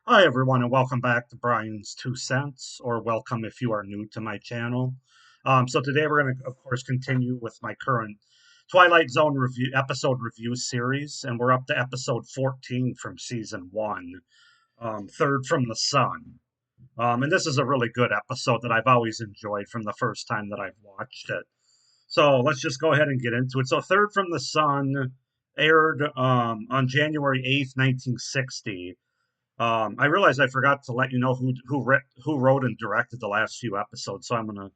Hi, everyone, and welcome back to Brian's Two Cents, or welcome if you are new to my channel. So today we're going to, of course, continue with my current Twilight Zone episode review series, and we're up to episode 14 from season one, Third from the Sun. And this is a really good episode that I've always enjoyed from the first time that I've watched it. So let's just go ahead and get into it. So Third from the Sun aired on January 8th, 1960. I realized I forgot to let you know who wrote and directed the last few episodes, so I'm gonna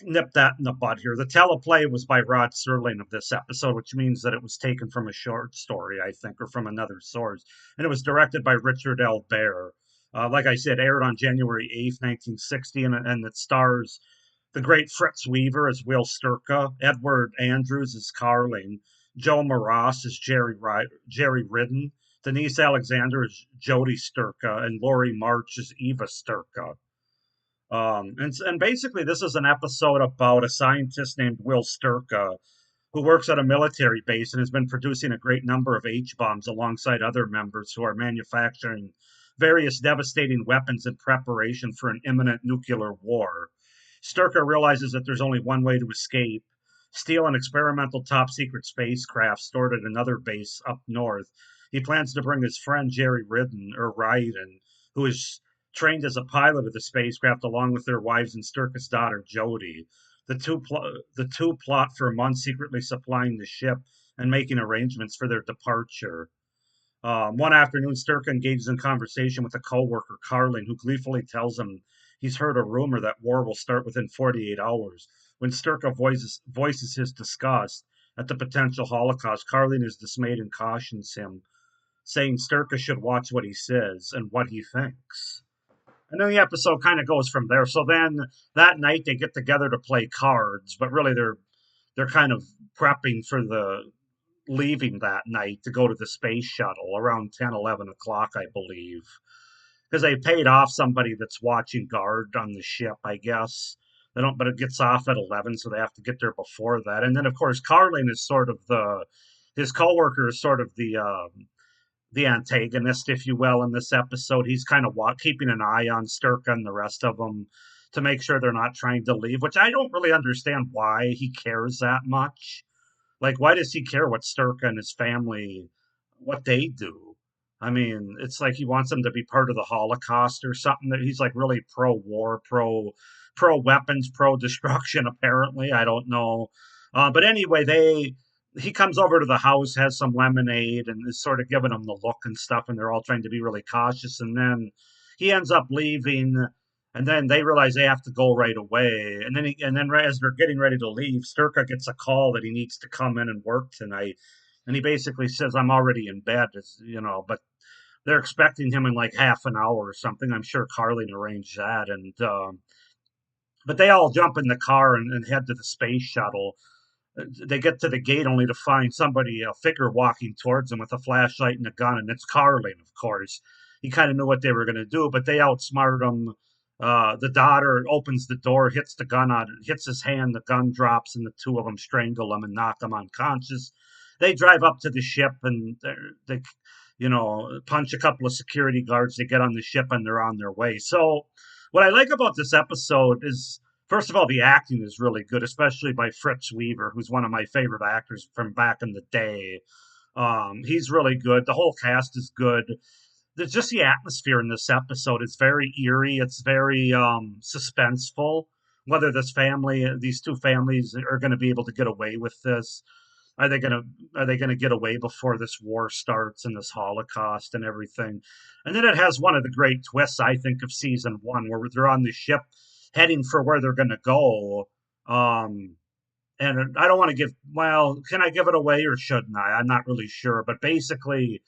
nip that in the bud here. The teleplay was by Rod Serling of this episode, which means that it was taken from a short story, I think, or from another source, and it was directed by Richard L. Bear. Like I said, aired on January 8th, 1960, and it stars the great Fritz Weaver as Will Sturka, Edward Andrews as Carling, Joe Maras as Jerry Ridden, Denise Alexander as Jody Sturka, and Laurie March as Eva Sturka. And basically, this is an episode about a scientist named Will Sturka who works at a military base and has been producing a great number of H bombs alongside other members who are manufacturing various devastating weapons in preparation for an imminent nuclear war. Sturka realizes that there's only one way to escape: steal an experimental top secret spacecraft stored at another base up north. He plans to bring his friend Jerry Ryden, who is trained as a pilot of the spacecraft, along with their wives and Sturka's daughter Jody. The two plot for months, secretly supplying the ship and making arrangements for their departure. One afternoon, Sturka engages in conversation with a coworker, Carling, who gleefully tells him he's heard a rumor that war will start within 48 hours. When Sturka voices his disgust at the potential Holocaust, Carling is dismayed and cautions him, saying Sturka should watch what he says and what he thinks. And then the episode kind of goes from there. So then that night they get together to play cards, but really they're kind of prepping for the leaving that night to go to the space shuttle around 10, 11 o'clock, I believe, because they paid off somebody that's watching guard on the ship, I guess. They don't, but it gets off at 11, so they have to get there before that. And then, of course, Carling is sort of his coworker is sort of the antagonist, if you will, in this episode. He's kind of keeping an eye on Sturka and the rest of them to make sure they're not trying to leave, which I don't really understand why he cares that much. Like, why does he care what Sturka and his family, what they do? I mean, it's like he wants them to be part of the Holocaust or something. That he's like really pro-war, pro weapons, pro destruction. Apparently, I don't know. But anyway, he comes over to the house, has some lemonade, and is sort of giving them the look and stuff. And they're all trying to be really cautious. And then he ends up leaving, and then they realize they have to go right away. And then as they're getting ready to leave, Sturka gets a call that he needs to come in and work tonight. And he basically says, "I'm already in bed," but they're expecting him in like half an hour or something. I'm sure Carling arranged that. But they all jump in the car and head to the space shuttle. They get to the gate only to find a figure walking towards them with a flashlight and a gun, and it's Carling, of course. He kind of knew what they were going to do, but they outsmart him. The daughter opens the door, hits the gun on, hits his hand, the gun drops, and the two of them strangle him and knock him unconscious. They drive up to the ship and they punch a couple of security guards. They get on the ship and they're on their way. So, what I like about this episode is, first of all, the acting is really good, especially by Fritz Weaver, who's one of my favorite actors from back in the day. He's really good. The whole cast is good. There's just the atmosphere in this episode. It's very eerie. It's very suspenseful. Whether these two families, are going to be able to get away with this. Are they gonna get away before this war starts and this Holocaust and everything? And then it has one of the great twists, I think, of season one, where they're on the ship heading for where they're gonna go. Um, and I don't want to give. Well, can I give it away or shouldn't I? I'm not really sure. But basically,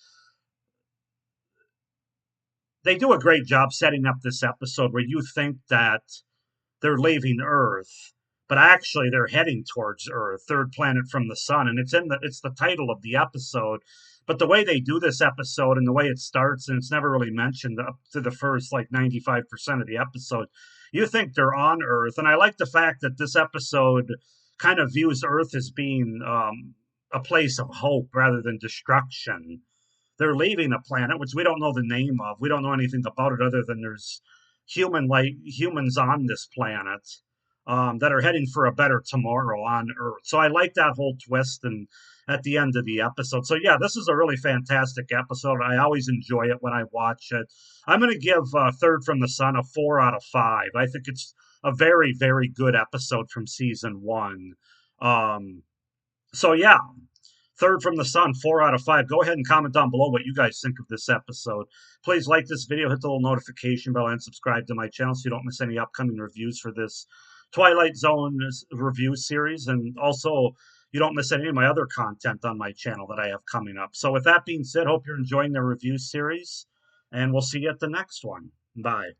they do a great job setting up this episode where you think that they're leaving Earth, but actually they're heading towards Earth, third planet from the sun, and it's the title of the episode. But the way they do this episode and the way it starts, and it's never really mentioned up to the first like 95% of the episode, you think they're on Earth, and I like the fact that this episode kind of views Earth as being a place of hope rather than destruction. they're leaving a planet which we don't know the name of. We don't know anything about it other than there's humans on this planet that are heading for a better tomorrow on Earth. So I like that whole twist and at the end of the episode. So yeah, this is a really fantastic episode. I always enjoy it when I watch it. I'm going to give Third from the Sun a 4 out of 5. I think it's a very, very good episode from season one. Um, so yeah, Third from the Sun, 4 out of 5. Go ahead and comment down below what you guys think of this episode. Please like this video, hit the little notification bell, and subscribe to my channel so you don't miss any upcoming reviews for this Twilight Zone review series. And also, you don't miss any of my other content on my channel that I have coming up. So with that being said, hope you're enjoying the review series, and we'll see you at the next one. Bye.